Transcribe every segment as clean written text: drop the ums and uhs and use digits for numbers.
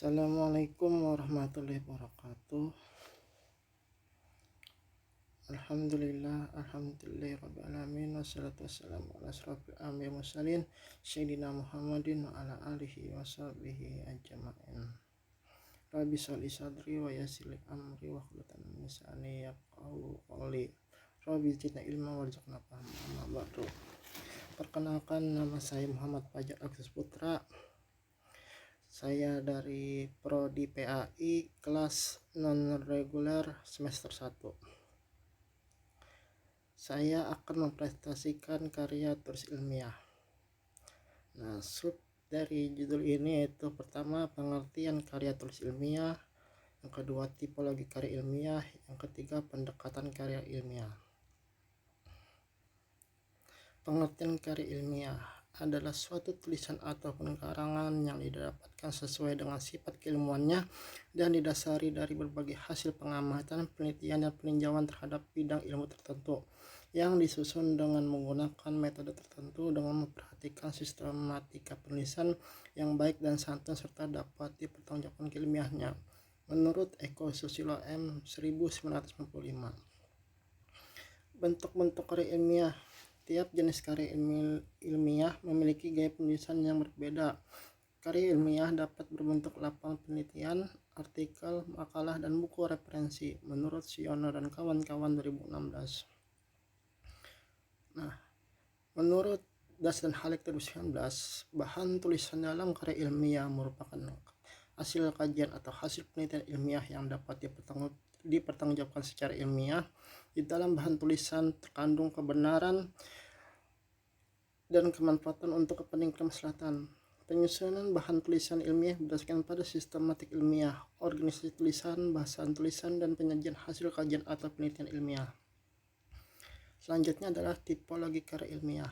Assalamualaikum warahmatullahi wabarakatuh. Alhamdulillah rabbil wassalatu wassalamu ala asrofil anbiya'i wal mursalin sayyidina Muhammadin wa ala alihi wa sahbihi ajma'in. Rabbi sholli sadri wa yassir li amri wa hlul min lisani yafqahu qawli. Rabbi zidni ilma warzuqna fahma. Amma ba'du. Perkenalkan, nama saya Muhammad Fajar Agus Putra. Saya dari Prodi PAI kelas non reguler semester 1. Saya akan mempresentasikan karya tulis ilmiah. Nah, sub dari judul ini yaitu pertama pengertian karya tulis ilmiah, yang kedua tipologi karya ilmiah, yang ketiga pendekatan karya ilmiah. Pengertian karya ilmiah adalah suatu tulisan ataupun karangan yang didapatkan sesuai dengan sifat keilmuannya dan didasari dari berbagai hasil pengamatan, penelitian, dan peninjauan terhadap bidang ilmu tertentu yang disusun dengan menggunakan metode tertentu dengan memperhatikan sistematika penulisan yang baik dan santun serta dapat dipertanggungjawabkan keilmiahnya menurut Eko Susilo M. 1995. Bentuk-bentuk karya ilmiah. Tiap jenis karya ilmiah memiliki gaya penulisan yang berbeda. Karya ilmiah dapat berbentuk laporan penelitian, artikel, makalah, dan buku referensi menurut Siono dan kawan-kawan 2016. Nah, menurut Das dan Halek 2019, bahan tulisan dalam karya ilmiah merupakan hasil kajian atau hasil penelitian ilmiah yang dapat dipertanggungjawabkan secara ilmiah. Di dalam bahan tulisan terkandung kebenaran dan kemanfaatan untuk kepentingan kemaslahatan. Penyusunan bahan tulisan ilmiah berdasarkan pada sistematik ilmiah, organisasi tulisan, bahasan tulisan, dan penyajian hasil kajian atau penelitian ilmiah. Selanjutnya adalah tipologi karya ilmiah.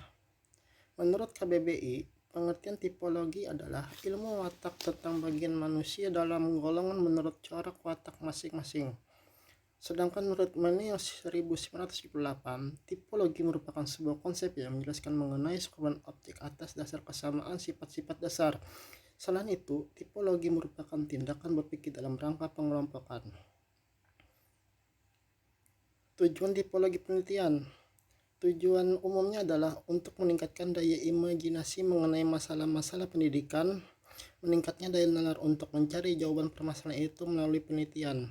Menurut KBBI, pengertian tipologi adalah ilmu watak tentang bagian manusia dalam golongan menurut corak watak masing-masing. Sedangkan menurut Meneo 1978, tipologi merupakan sebuah konsep yang menjelaskan mengenai keseluruhan objek atas dasar kesamaan sifat-sifat dasar. Selain itu, tipologi merupakan tindakan berpikir dalam rangka pengelompokan. Tujuan tipologi penelitian. Tujuan umumnya adalah untuk meningkatkan daya imajinasi mengenai masalah-masalah pendidikan, meningkatnya daya nalar untuk mencari jawaban permasalahan itu melalui penelitian.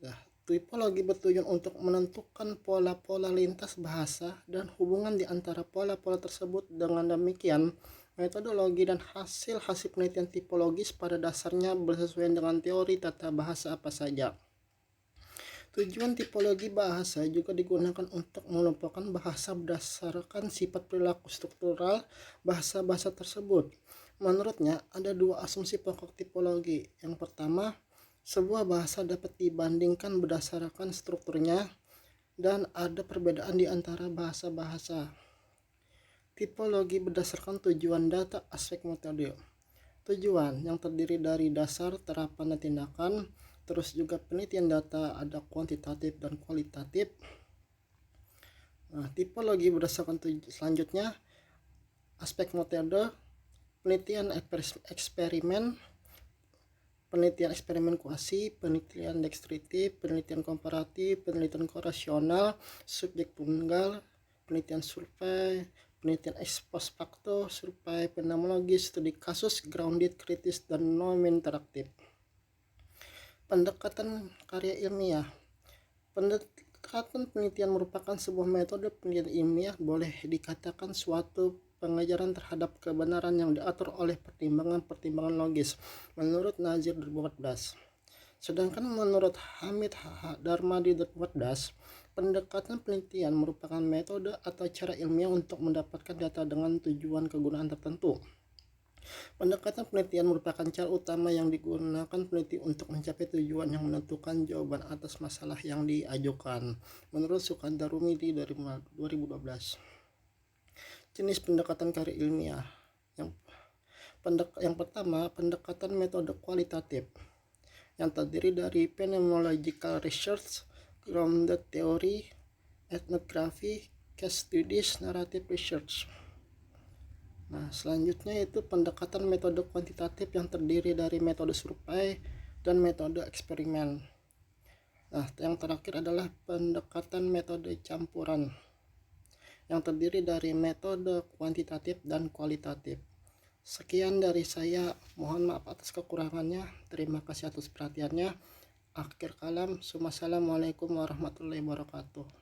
Nah, tipologi bertujuan untuk menentukan pola-pola lintas bahasa dan hubungan di antara pola-pola tersebut. Dengan demikian, metodologi dan hasil-hasil penelitian tipologis pada dasarnya bersesuaian dengan teori tata bahasa apa saja. Tujuan tipologi bahasa juga digunakan untuk mengelompokkan bahasa berdasarkan sifat perilaku struktural bahasa-bahasa tersebut. Menurutnya, ada dua asumsi pokok tipologi. Yang pertama, sebuah bahasa dapat dibandingkan berdasarkan strukturnya dan ada perbedaan di antara bahasa-bahasa. Tipologi berdasarkan tujuan data aspek metode. Tujuan yang terdiri dari dasar, terapan, dan tindakan. Terus juga penelitian data ada kuantitatif dan kualitatif. Nah, tipologi berdasarkan selanjutnya aspek metode, penelitian eksperimen, penelitian eksperimen kuasi, penelitian dekstritif, penelitian komparatif, penelitian korasional, subjek tunggal, penelitian survei, penelitian ex post facto, survei fenomenologis, studi kasus, grounded, kritis, dan non-interaktif. Pendekatan karya ilmiah. Pendekatan penelitian merupakan sebuah metode penelitian ilmiah, boleh dikatakan suatu pengajaran terhadap kebenaran yang diatur oleh pertimbangan-pertimbangan logis menurut Nazir 2014. Sedangkan menurut Hamid Darmadi 2014, pendekatan penelitian merupakan metode atau cara ilmiah untuk mendapatkan data dengan tujuan kegunaan tertentu. Pendekatan penelitian merupakan cara utama yang digunakan peneliti untuk mencapai tujuan yang menentukan jawaban atas masalah yang diajukan menurut Sukandar Rumidi dari 2012. Jenis pendekatan karya ilmiah. Yang pertama, pendekatan metode kualitatif yang terdiri dari phenomenological research, grounded theory, ethnography, case studies, narrative research. Nah, selanjutnya itu pendekatan metode kuantitatif yang terdiri dari metode survei dan metode eksperimen. Nah, yang terakhir adalah pendekatan metode campuran yang terdiri dari metode kuantitatif dan kualitatif. Sekian dari saya, mohon maaf atas kekurangannya. Terima kasih atas perhatiannya. Akhir kalam, assalamualaikum warahmatullahi wabarakatuh.